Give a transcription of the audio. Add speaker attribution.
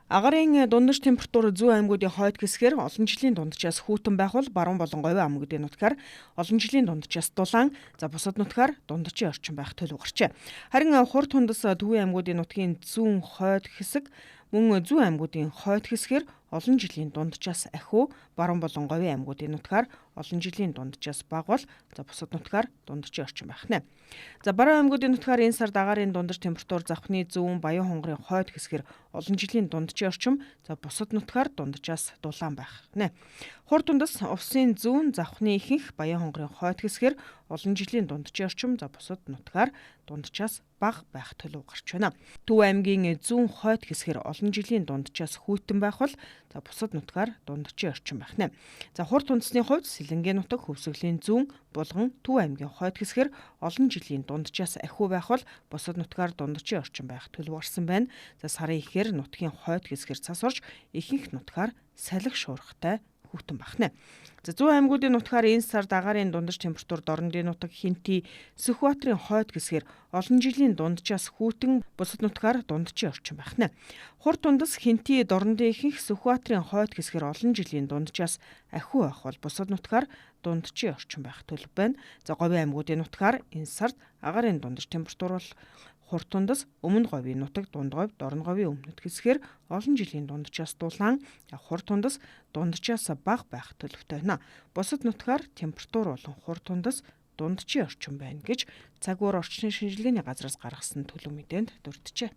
Speaker 1: Агарын дундаж температур зүүн аймагуудын хойд хэсгээр олон жилийн дунджаас хүйтэн байх бол баруун болон говийн аймагуудын нутгаар олон жилийн дунджаас дулаан, бусад нутгаар дундажийн орчим байх төлөв гарчээ. Харин хурд тундас төвийн аймагуудын нутгийн зүүн хойд хэсэг мөн зүүн аймагуудын хойд хэсгээр олон жилийн дунджаас ахиу, баруун болон говийн аймагуудын нутгаар олон жилийн дунджаас бага бол бусад нутгаар дундажийн орчим байх нэ. Баруун аймагуудын нутгаар энэ сард агарын дундаж температур завхны зүүн Баян хонгорын хойд хэсгээр олон жилийн дунджийн орчим, бусад нутгаар дунджаас дулаан байх нэ. Хурд тундас усын зүүн завхны ихэнх Баян хонгорын хойд хэсгээр олон жилийн дунджийн орчим, бусад нутгаар дунджаас бага байх төлөв гарч байна. Төв аймгийн зүүн хойд хэсгээр олон жилийн дунджаас хүйтэн байх бол бусад нутгаар дунджийн орчим байх нэ. Хурд тундасны хувьд Сэлэнгийн нутаг Хөвсгөлийн зүүн Булган Төв аймгийн хойд хэсгээр олон жилийн дунджаас ахиу байх бол бусад нутгаар дунджийн орчим байх төлөв гарсан байна. Сарын ихээр нутгийн хойд хэсгээр цас орж ихэнх нутгаар салхи шуургатай хүйтэн байх нэ. Зүүн аймагуудын нутгаар энэ сард агарын дундаж температур Дорнодын нутаг Хинти, Сүхбаатарын хойд хэсгээр олон жилийн дунджаас хүйтэн, бусад нутгаар дунджийн орчим байх нэ. Хурд тундас Хинти, Дорнодын ихэнх Сүхбаатарын хойд хэсгээр олон жилийн дунджаас ахиу байх бол бусад нутгаар дунджийн орчим байх төлөв байна. Говийн аймагуудын нутгаар энэ сард агарын дундаж температур бол хурд тундас өмнө говийн нутаг, дунд говь, дорн говийн өмнөд хэсгээр олон жилийн дунджаас дулаан, хурд тундас дунджаас бага байх төлөвтэй байна. Бусад нутгаар температур болон хурд тундас дунджийн орчим байна гэж цаг уурын орчны шинжилгээний газраас гаргасан төлөв мэдээнд дурджээ.